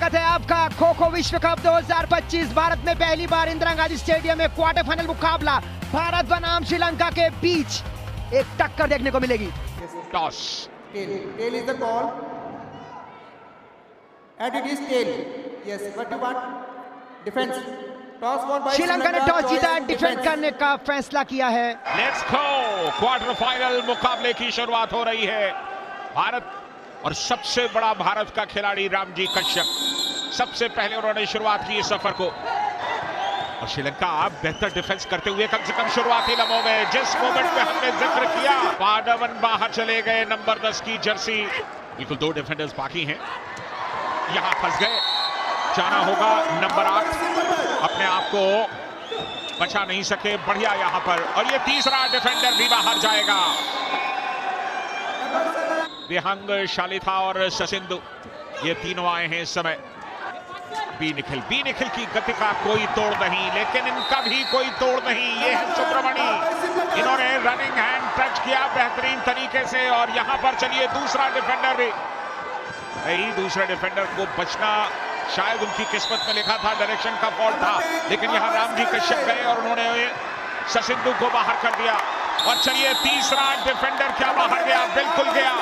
स्वागत है आपका खो खो विश्व कप 2025। भारत में पहली बार इंदिरा गांधी स्टेडियम में क्वार्टर फाइनल मुकाबला भारत बनाम श्रीलंका के बीच एक टक्कर देखने को मिलेगी। Toss, tail is the call and it is tail. Yes, what you want? Defense. Toss won by Sri Lanka ने टॉस जीता, डिफेंड करने का फैसला किया है। Let's go. क्वार्टर फाइनल मुकाबले की शुरुआत हो रही है। भारत और सबसे बड़ा भारत का खिलाड़ी रामजी कश्यप सबसे पहले उन्होंने शुरुआत की इस सफर को, और श्रीलंका बेहतर डिफेंस करते हुए कम से कम शुरुआती लम्हों में, जिस मोमेंट में हमने जिक्र किया, पांडवन बाहर चले गए। नंबर 10 की जर्सी, बिल्कुल 2 डिफेंडर्स बाकी हैं, यहां फंस गए। जाना होगा नंबर 8, अपने आप को बचा नहीं सके, बढ़िया यहां पर, और ये तीसरा डिफेंडर भी बाहर जाएगा। विहंग, शालिथा और ससिंधु, ये तीनों आए हैं इस समय। बी निखिल की गति का कोई तोड़ नहीं, लेकिन इनका भी कोई तोड़ नहीं। ये है सुब्रमणी, इन्होंने रनिंग हैंड टच किया बेहतरीन तरीके से, और यहां पर चलिए दूसरा डिफेंडर भी नहीं। दूसरे डिफेंडर को बचना शायद उनकी किस्मत में लिखा था, डायरेक्शन का फॉल्ट था, लेकिन यहां रामजी कश्यप गए और उन्होंने ससिंधु को बाहर कर दिया। और चलिए तीसरा डिफेंडर क्या बाहर गया? बिल्कुल गया,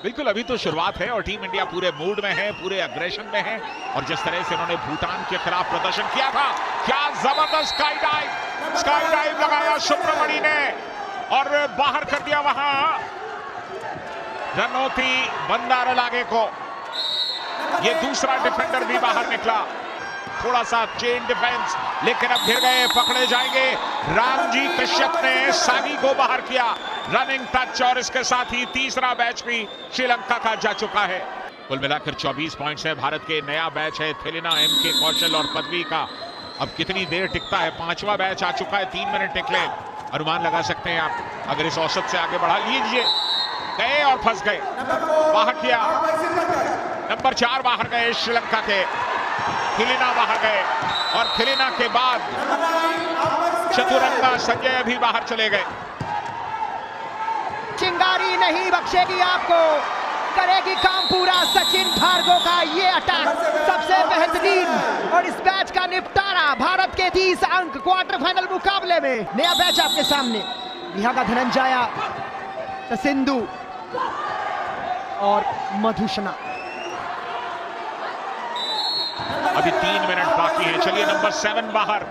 बिल्कुल। अभी तो शुरुआत है और टीम इंडिया पूरे मूड में है, पूरे अग्रेशन में है, और जिस तरह से उन्होंने भूटान के खिलाफ प्रदर्शन किया था, क्या जबरदस्त स्काई डाइव लगाया सुब्रमणी ने और बाहर कर दिया वहां रनौती बंदारलागे को। ये दूसरा डिफेंडर भी बाहर निकला, थोड़ा सा चेन डिफेंस, लेकिन अब घिर गए, पकड़े जाएंगे। रामजी कश्यप ने सागी को बाहर किया, रनिंग टच, और इसके साथ ही तीसरा बैच भी श्रीलंका का जा चुका है। कुल मिलाकर 24 पॉइंट्स है भारत के। नया बैच है थिलिना, एमके कौशल और पदवी का। अब कितनी देर टिकता है? 5वां बैच आ चुका है, 3 मिनट टिक ले, अनुमान लगा सकते हैं आप अगर इस औसत से आगे बढ़ा लीजिए। गए और फंस गए, बाहर किया। नंबर 4 बाहर गए श्रीलंका के, थिलिना बाहर गए, और थिलिना के बाद चतुरंगा संजय भी बाहर चले गए। चिंगारी नहीं बख्शेगी आपको, करेगी काम पूरा सचिन भार्गव का ये अटैक, सबसे बेहतरीन। और इस मैच का निपटारा, भारत के 30 अंक क्वार्टर फाइनल मुकाबले में। नया मैच आपके सामने, यहाँ का धनंजया, ससिंधु और मधुषणा। अभी 3 मिनट बाकी है। चलिए नंबर 7 बाहर।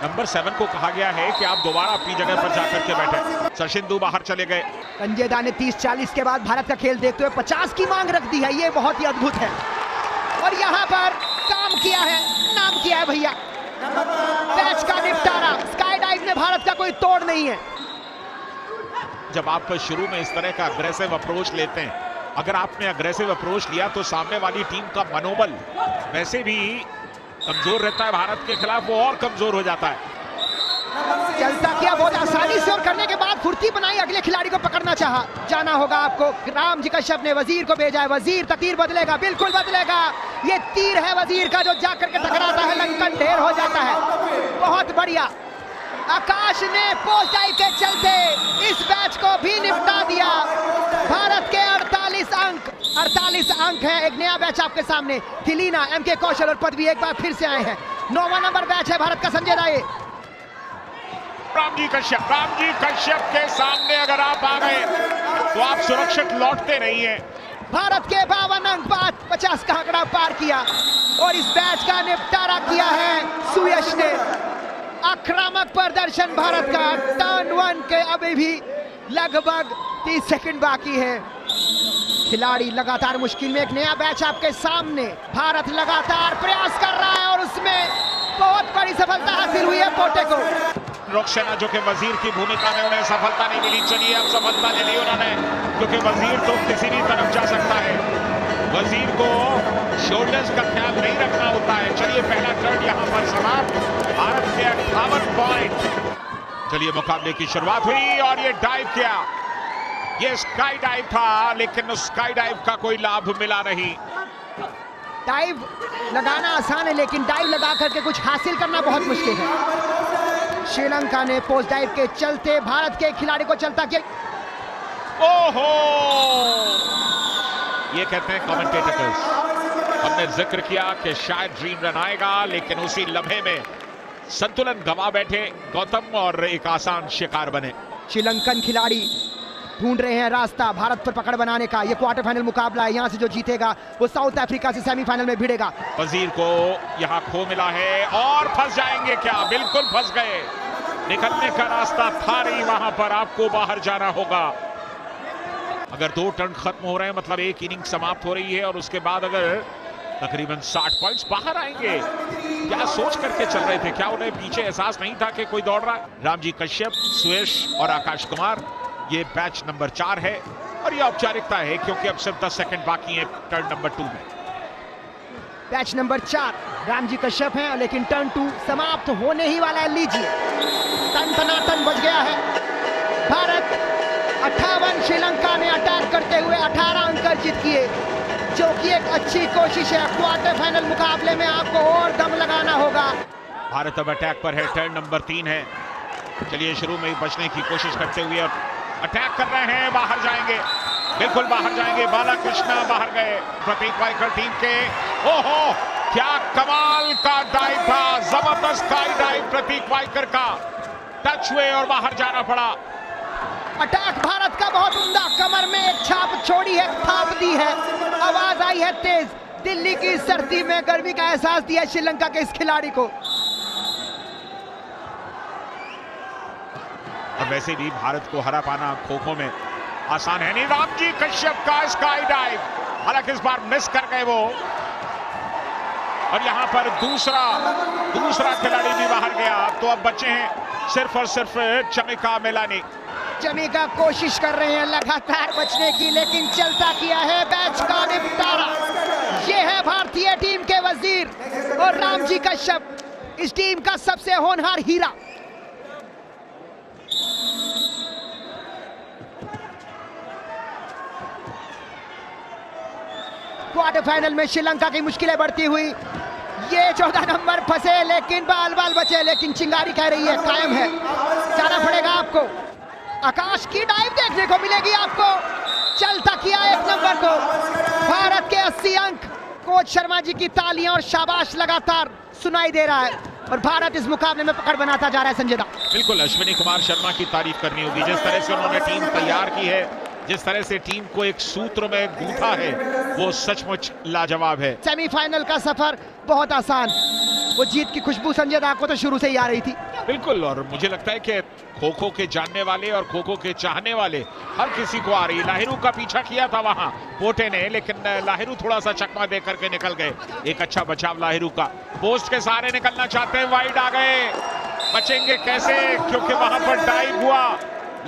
नंबर 7 को कहा गया है कि आप दोबारा अपनी जगह पर जाकर के बैठे। ससिंधु बाहर चले गए। संजय दा ने 30-40 के बाद भारत का खेल देखते हुए 50 की मांग रख दी है, ये बहुत ही अद्भुत है। और यहाँ पर काम किया है, नाम किया है भैया। मैच का निपटारा, स्काई डाइव ने भारत का कोई तोड़ नहीं है। जब आप शुरू में इस तरह का अग्रेसिव अप्रोच लेते हैं, अगर आपने अग्रेसिव अप्रोच लिया तो सामने वाली टीम का मनोबल वैसे भी कमजोर रहता है भारत के खिलाफ, वो और कमजोर हो जाता है। चलता किया बहुत आसानी से, और करने के बाद फुर्ती बनाई, अगले खिलाड़ी को पकड़ना चाहा। जाना होगा आपको, रामजी कश्यप ने वजीर को भेजा है, वजीर तीर बदलेगा, बिल्कुल बदलेगा। ये तीर है वजीर का, जो जाकर के टकराता है, लंकन ढेर हो जाता है। बहुत बढ़िया, आकाश ने पोस्ट डाइव के चलते इस मैच को भी निपटा दिया। भारत के 48 अंक है। एक नया बैच आपके सामने, थिलिना, एमके कौशल और पदवी एक बार फिर से आए हैं। 9वां नंबर बैच है भारत का। संजय राय, रामजी कश्यप के सामने अगर आप आ गए तो आप सुरक्षित लौटते नहीं हैं। भारत के 52 अंक बाद 50 का आंकड़ा पार किया, और इस मैच का निपटारा किया है सुयश ने। आक्रामक प्रदर्शन भारत का। टर्न 1 के अभी भी लगभग 30 सेकंड बाकी है। खिलाड़ी लगातार मुश्किल में। एक नया बैच आपके सामने, भारत लगातार प्रयास कर रहा है, और उसमें बहुत बड़ी सफलता हासिल हुई है पोटे को। रोकसेना जो कि वजीर की भूमिका में, उन्हें सफलता नहीं मिली। चलिए अब सफलता ले ली उन्होंने, क्योंकि वजीर तो किसी भी तरफ जा सकता है, वजीर को शोल्डर्स का ख्याल नहीं रखना होता है। चलिए पहला टर्न यहाँ पर समाप्त, भारत के 58 पॉइंट। चलिए मुकाबले की शुरुआत हुई, और ये डाइव किया, ये स्काई डाइव था, लेकिन उस स्काई डाइव का कोई लाभ मिला नहीं। डाइव लगाना आसान है, लेकिन डाइव लगा करके कुछ हासिल करना बहुत मुश्किल है। श्रीलंका ने पोस्ट डाइव के चलते भारत के खिलाड़ी को चलता किया। ओहो, ये कहते हैं कमेंटेटर्स। हमने जिक्र किया कि शायद ड्रीम रन आएगा, लेकिन उसी लम्हे में संतुलन गंवा बैठे गौतम और एक आसान शिकार बने। श्रीलंकन खिलाड़ी ढूंढ रहे हैं रास्ता भारत पर पकड़ बनाने का। ये क्वार्टर फाइनल मुकाबला है, यहां से जो जीतेगा वो साउथ अफ्रीका से सेमीफाइनल में भिड़ेगा। वजीर को यहां खो मिला है और फंस जाएंगे क्या? बिल्कुल फंस गए। निकलने का रास्ता था नहीं, वहां पर आपको बाहर जाना होगा। अगर 2 टर्न खत्म हो रहे हैं मतलब एक इनिंग समाप्त हो रही है और उसके बाद अगर तकरीबन 60 पॉइंट्स बाहर आएंगे। क्या सोच करके चल रहे थे? क्या उन्हें पीछे एहसास नहीं था कि कोई दौड़ रहा है? रामजी कश्यप, सुयश और आकाश कुमार, ये बैच नंबर 4 है और ये औपचारिकता है क्योंकि अब सिर्फ 10 सेकंड बाकी है टर्न नंबर 2 में। बैच नंबर 4 रामजी कश्यप हैं, लेकिन टर्न 2 समाप्त होने ही वाला है। लीजिए, टन बज गया है। भारत 58, श्रीलंका ने अटैक करते हुए 18 अंक जीत किए, जो कि एक अच्छी कोशिश है। क्वार्टर फाइनल मुकाबले में आपको और दम लगाना होगा। भारत अब अटैक पर है, टर्न नंबर 3 है। चलिए शुरू में ही बचने की कोशिश करते हुए और अटैक कर रहे हैं। बाहर जाएंगे, बिल्कुल बाहर जाएंगे। बालाकृष्णा बाहर गए प्रतीक वाइकर टीम के। ओहो, क्या कमाल का डाइव था, जबरदस्त डाइव प्रतीक वाइकर का। टच हुए और बाहर जाना पड़ा। अटैक भारत का बहुत उम्दा, कमर में एक छाप छोड़ी है, थाप दी है, आवाज आई है तेज। दिल्ली की सर्दी में गर्मी का एहसास दिया श्रीलंका के इस खिलाड़ी को। और वैसे भी भारत को हरा पाना खो-खो में आसान है नहीं। रामजी कश्यप का स्काई डाइव, हालांकि इस बार मिस कर गए वो। और यहां पर दूसरा खिलाड़ी भी बाहर गया। तो अब बचे हैं सिर्फ और सिर्फ चमिका मेलानी। चमिका कोशिश कर रहे हैं लगातार बचने की, लेकिन चलता किया है बैच का निपटारा। ये है भारतीय टीम के वजीर और रामजी कश्यप, इस टीम का सबसे होनहार हीरा। क्वार्टर फाइनल में श्रीलंका की मुश्किलें बढ़ती हुई। ये 14 नंबर फंसे, लेकिन बाल बचे, लेकिन चिंगारी कह रही है कायम है, जाना पड़ेगा आपको। आकाश की डाइव देखने को मिलेगी आपको। चलता किया 1 नंबर को। भारत के 80 अंक। कोच शर्मा जी की तालियां और शाबाश लगातार सुनाई दे रहा है और भारत इस मुकाबले में पकड़ बनाता जा रहा है। संजय दा, बिल्कुल अश्विनी कुमार शर्मा की तारीफ करनी होगी। जिस तरह से उन्होंने टीम तैयार की है, जिस तरह से टीम को एक सूत्र में गूंथा है, वो सचमुच लाजवाब है। सेमीफाइनल का सफर बहुत आसान, वो जीत की खुशबू संजय दा को तो शुरू से ही आ रही थी। बिल्कुल, और मुझे लगता है कि खो-खो के जानने वाले और खो-खो के चाहने वाले हर किसी को आ रही। लाहिरू का पीछा किया था वहां पोटे ने, लेकिन लाहिरू थोड़ा सा चकमा दे करके निकल गए। एक अच्छा बचाव लाहिरू का। पोस्ट के सहारे निकलना चाहते हैं, वाइड आ गए। बचेंगे कैसे, क्योंकि वहां पर डाइव हुआ।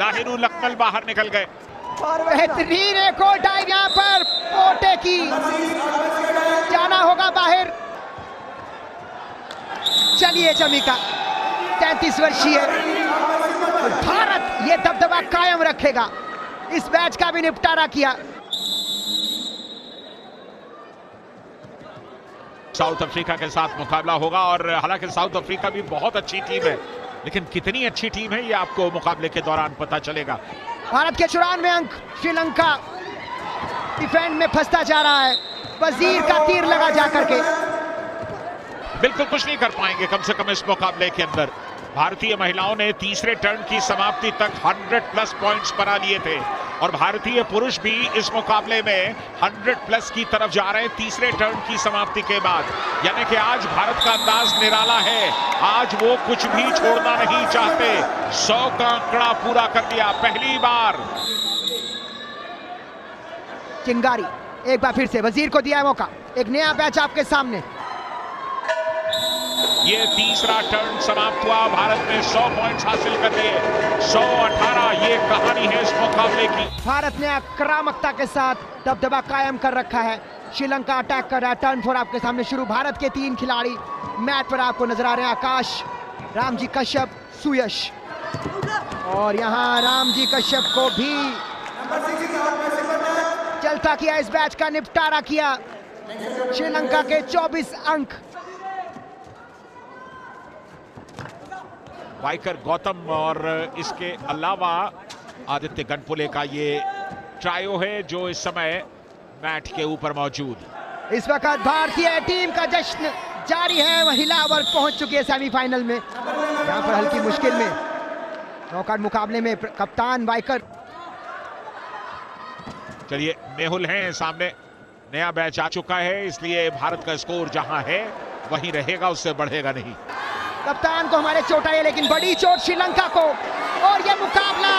लाहिरू लखनल बाहर निकल गए। और बेहतरीन एक और डाइव यहां पर पोटे की, जाना होगा बाहर। चलिए चमिका 33 वर्षीय भारत ये दबदबा कायम रखेगा। इस मैच का भी निपटारा किया। साउथ अफ्रीका के साथ मुकाबला होगा और हालांकि साउथ अफ्रीका भी बहुत अच्छी टीम है, लेकिन कितनी अच्छी टीम है ये आपको मुकाबले के दौरान पता चलेगा। भारत के 94 अंक। श्रीलंका डिफेंड में फंसता जा रहा है। वजीर का तीर लगा जाकर के। बिल्कुल कुछ नहीं कर पाएंगे कम से कम इस मुकाबले के अंदर। भारतीय महिलाओं ने तीसरे टर्न की समाप्ति तक 100+ पॉइंट्स बना लिए थे और भारतीय पुरुष भी इस मुकाबले में 100+ की तरफ जा रहे हैं तीसरे टर्न की समाप्ति के बाद। यानी कि आज भारत का अंदाज निराला है। आज वो कुछ भी छोड़ना नहीं चाहते। 100 का आंकड़ा पूरा कर दिया पहली बार। चिंगारी एक बार फिर से वजीर को दिया है मौका। एक नया मैच आपके सामने। ये तीसरा टर्न समाप्त हुआ। भारत ने 100 पॉइंट्स हासिल कर लिए। 118 ये कहानी है इस मुकाबले की। भारत ने आक्रामकता के साथ दबदबा कायम कर रखा है। श्रीलंका अटैक कर रहा है। टर्न 4 आपके सामने शुरू। भारत के 3 खिलाड़ी मैच पर आपको नजर आ रहे हैं। आकाश, रामजी कश्यप, सुयश। और यहाँ रामजी कश्यप को भी चलता किया, इस मैच का निपटारा किया। श्रीलंका के 24 अंक। वाइकर, गौतम और इसके अलावा आदित्य गणपुले का ये ट्रायो है जो इस समय मैट के ऊपर मौजूद। इस वक्त भारतीय टीम का जश्न जारी है, महिला वर्ग पहुंच चुकी है सेमीफाइनल में। यहाँ पर हल्की मुश्किल में नॉकआउट मुकाबले में कप्तान वाइकर। चलिए मेहुल हैं सामने, नया बैच आ चुका है, इसलिए भारत का स्कोर जहां है वहीं रहेगा, उससे बढ़ेगा नहीं। कप्तान को हमारे चोट आई है, लेकिन बड़ी चोट श्रीलंका को, और यह मुकाबला